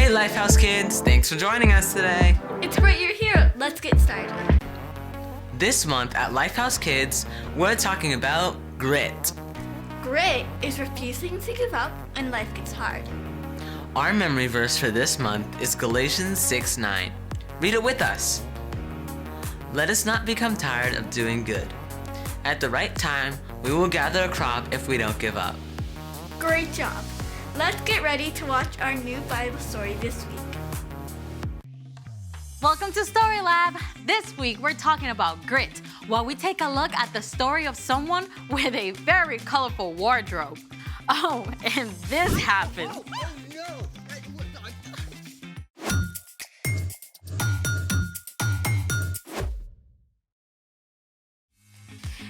Hey LifeHouse kids, thanks for joining us today. It's great you're here. Let's get started. This month at LifeHouse Kids, we're talking about grit. Grit is refusing to give up when life gets hard. Our memory verse for this month is Galatians 6:9. Read it with us. Let us not become tired of doing good. At the right time, we will gather a crop if we don't give up. Great job. Let's get ready to watch our new Bible story this week. Welcome to Story Lab. This week we're talking about grit, while we take a look at the story of someone with a very colorful wardrobe. Oh, and this happened.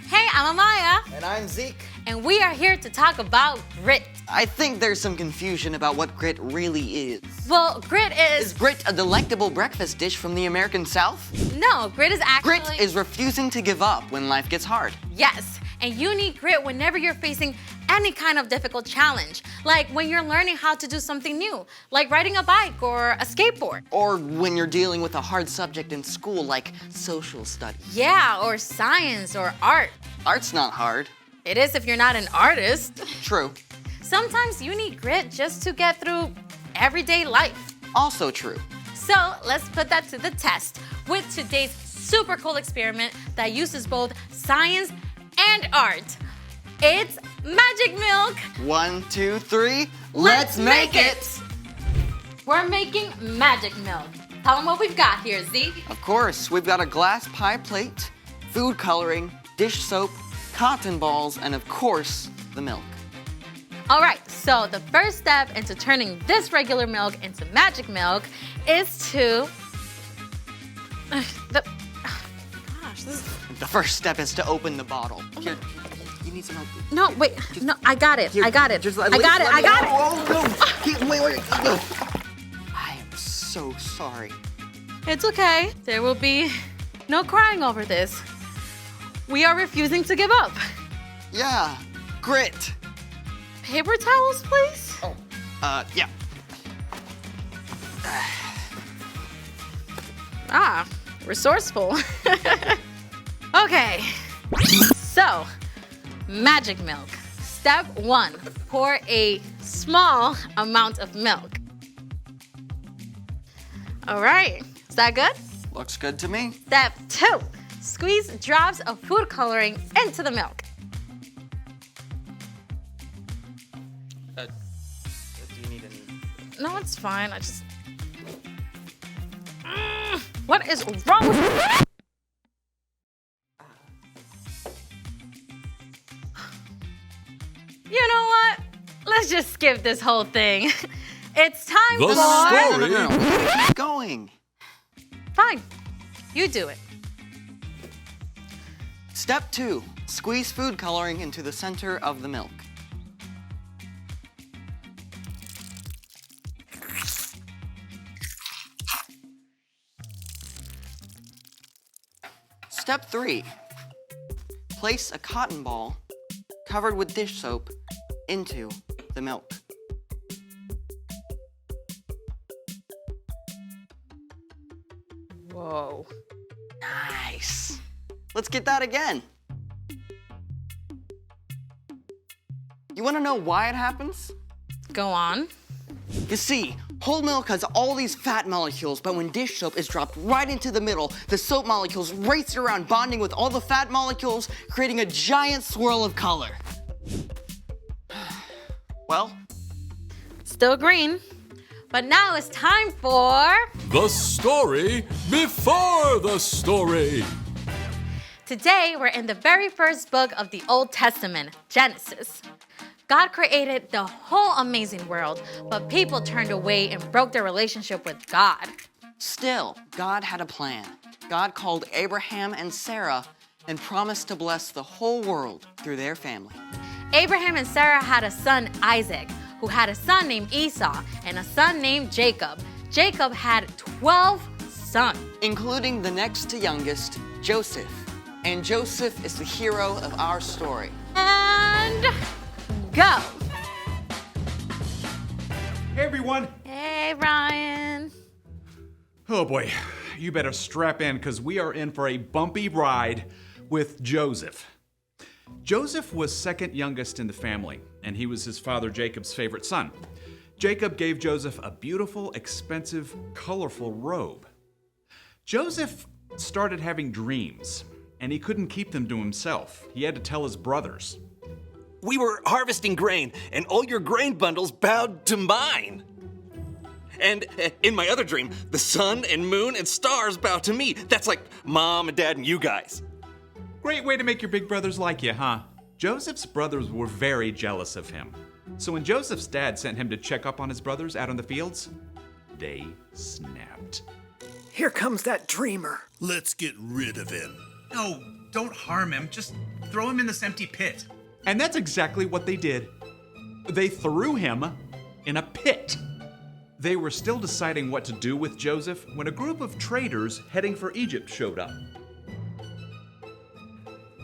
Hey, I'm Amaya, And I'm Zeke. and we are here to talk about grit. I think there's some confusion about what grit really is. Well, grit Is is... grit a delectable breakfast dish from the American South? No, grit is actually... Grit is refusing to give up when life gets hard. Yes, and you need grit whenever you're facing any kind of difficult challenge. Like when you're learning how to do something new, like riding a bike or a skateboard. Or when you're dealing with a hard subject in school like social studies. Yeah, or science or art. Art's not hard. It is if you're not an artist. True. Sometimes you need grit just to get through everyday life. Also true. So let's put that to the test with today's super cool experiment that uses both science and art. It's magic milk. 1, 2, 3. Let's make it. We're making magic milk. Tell them what we've got here, Z. Of course, we've got a glass pie plate, food coloring, dish soap, cotton balls, and of course, the milk. All right, so the first step into turning this regular milk into magic milk is to... The first step is to open the bottle. Here, you need some help. No, wait, no, I got it, Here, I got it. just I got it. Oh, no. Here, wait. No. I am so sorry. It's okay. There will be no crying over this. We are refusing to give up. Yeah, grit. Paper towels, please? Yeah. Ah, resourceful. Okay, so magic milk. Step 1, pour a small amount of milk. All right, is that good? Looks good to me. Step 2, squeeze drops of food coloring into the milk. Do you need any? No, it's fine, I just... What is wrong with you? You know what? Let's just skip this whole thing. It's time The for... story. No. Keep going. Fine, you do it. Step 2, squeeze food coloring into the center of the milk. Step 3, place a cotton ball covered with dish soap into the milk. Whoa. Nice. Let's get that again. You want to know why it happens? Go on. You see, whole milk has all these fat molecules, but when dish soap is dropped right into the middle, the soap molecules race around, bonding with all the fat molecules, creating a giant swirl of color. Well, Still green. But now it's time for... The story before the story. Today, we're in the very first book of the Old Testament, Genesis. God created the whole amazing world, but people turned away and broke their relationship with God. still, God had a plan. God called Abraham and Sarah and promised to bless the whole world through their family. Abraham and Sarah had a son, Isaac, who had a son named Esau and a son named Jacob. Jacob had 12 sons, Including the next to youngest, Joseph. And Joseph is the hero of our story. and go. Hey, everyone. Hey, Ryan. Oh, boy. You better strap in because we are in for a bumpy ride with Joseph. Joseph was second youngest in the family, and he was his father Jacob's favorite son. Jacob gave Joseph a beautiful, expensive, colorful robe. Joseph started having dreams, and he couldn't keep them to himself. He had to tell his brothers. We were harvesting grain, and all your grain bundles bowed to mine. And in my other dream, the sun and moon and stars bow to me. That's like Mom and Dad and you guys. Great way to make your big brothers like you, huh? Joseph's brothers were very jealous of him. So when Joseph's dad sent him to check up on his brothers out on the fields, they snapped. Here comes that dreamer. Let's get rid of him. No, don't harm him. Just throw him in this empty pit. And that's exactly what they did. They threw him in a pit. They were still deciding what to do with Joseph when a group of traders heading for Egypt showed up.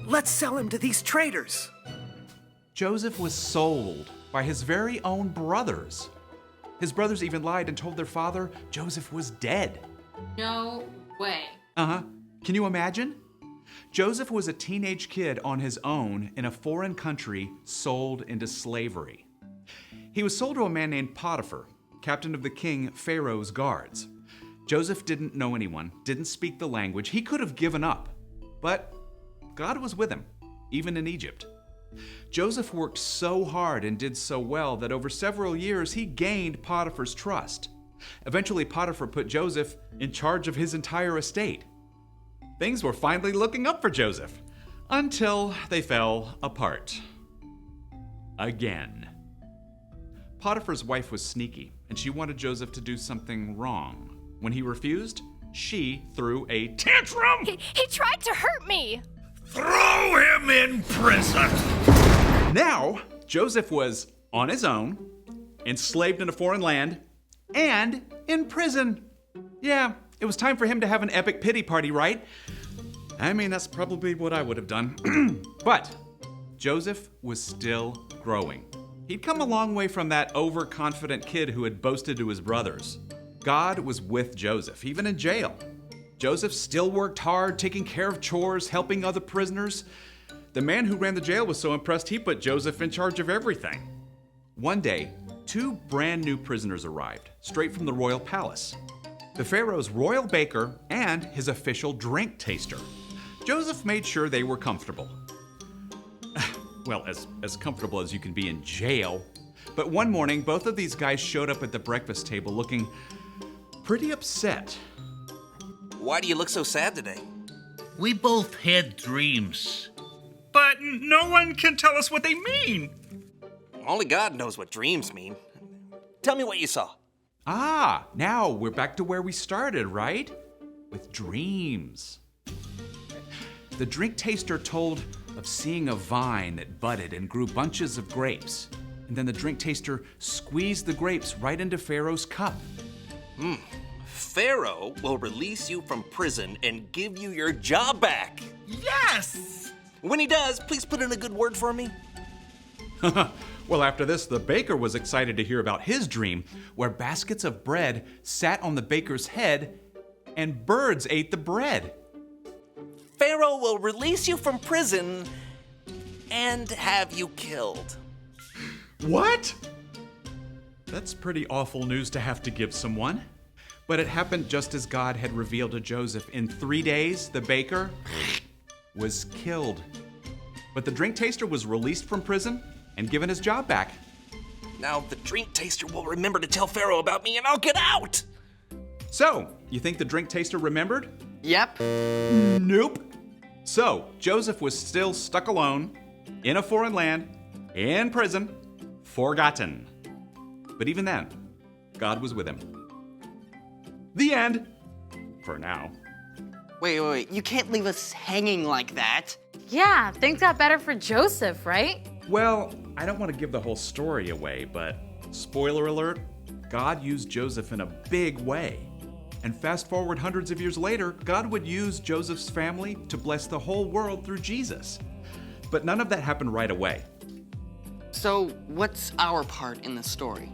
Let's sell him to these traders. Joseph was sold by his very own brothers. His brothers even lied and told their father Joseph was dead. No way. Uh-huh. Can you imagine? Joseph was a teenage kid on his own in a foreign country, sold into slavery. He was sold to a man named Potiphar, captain of the king Pharaoh's guards. Joseph didn't know anyone, didn't speak the language. He could have given up, but God was with him, even in Egypt. Joseph worked so hard and did so well that over several years he gained Potiphar's trust. Eventually, Potiphar put Joseph in charge of his entire estate. Things were finally looking up for Joseph, until they fell apart. Again. Potiphar's wife was sneaky, and she wanted Joseph to do something wrong. When he refused, she threw a tantrum! He tried to hurt me! Throw him in prison! Now, Joseph was on his own, enslaved in a foreign land, and in prison. Yeah, it was time for him to have an epic pity party, right? I mean, that's probably what I would have done. But Joseph was still growing. He'd come a long way from that overconfident kid who had boasted to his brothers. God was with Joseph, even in jail. Joseph still worked hard, taking care of chores, helping other prisoners. The man who ran the jail was so impressed he put Joseph in charge of everything. One day, 2 brand new prisoners arrived, straight from the royal palace. The Pharaoh's royal baker and his official drink taster. Joseph made sure they were comfortable. Well, as comfortable as you can be in jail. But one morning, both of these guys showed up at the breakfast table looking pretty upset. Why do you look so sad today? We both had dreams. But no one can tell us what they mean. Only God knows what dreams mean. Tell me what you saw. Ah, now we're back to where we started, right? With dreams. The drink taster told of seeing a vine that budded and grew bunches of grapes. And then the drink taster squeezed the grapes right into Pharaoh's cup. Pharaoh will release you from prison and give you your job back. Yes! When he does, please put in a good word for me. Well, after this, the baker was excited to hear about his dream, where baskets of bread sat on the baker's head and birds ate the bread. Pharaoh will release you from prison and have you killed. What? That's pretty awful news to have to give someone. But it happened just as God had revealed to Joseph. In 3 days, the baker was killed. But the drink taster was released from prison and given his job back. Now the drink taster will remember to tell Pharaoh about me and I'll get out. So, you think the drink taster remembered? Yep. Nope. So, Joseph was still stuck alone, in a foreign land, in prison, forgotten. But even then, God was with him. The end. For now. Wait. You can't leave us hanging like that. Yeah, things got better for Joseph, right? Well, I don't want to give the whole story away, but spoiler alert, God used Joseph in a big way. And fast forward hundreds of years later, God would use Joseph's family to bless the whole world through Jesus. But none of that happened right away. So, what's our part in the story?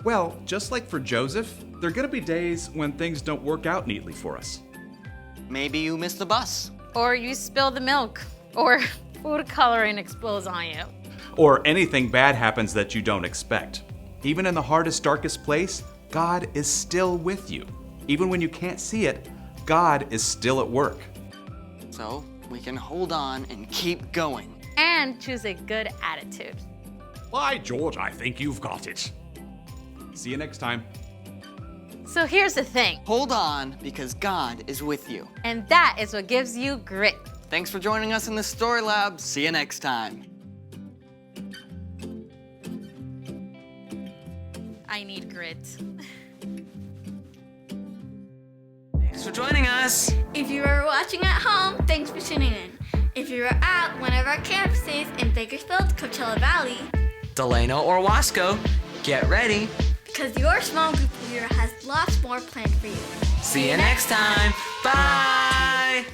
Well, just like for Joseph, there are going to be days when things don't work out neatly for us. Maybe you missed the bus. Or you spill the milk. Or food coloring explodes on you. Or anything bad happens that you don't expect. Even in the hardest, darkest place, God is still with you. Even when you can't see it, God is still at work. So we can hold on and keep going. And choose a good attitude. By George, I think you've got it. See you next time. So here's the thing. Hold on, because God is with you. And that is what gives you grit. Thanks for joining us in the Story Lab. See you next time. I need grit. Thanks for joining us. If you are watching at home, thanks for tuning in. If you are at one of our campuses in Bakersfield, Coachella Valley, Delano or Wasco, get ready. because your small group leader has lots more planned for you. See you next time. Bye.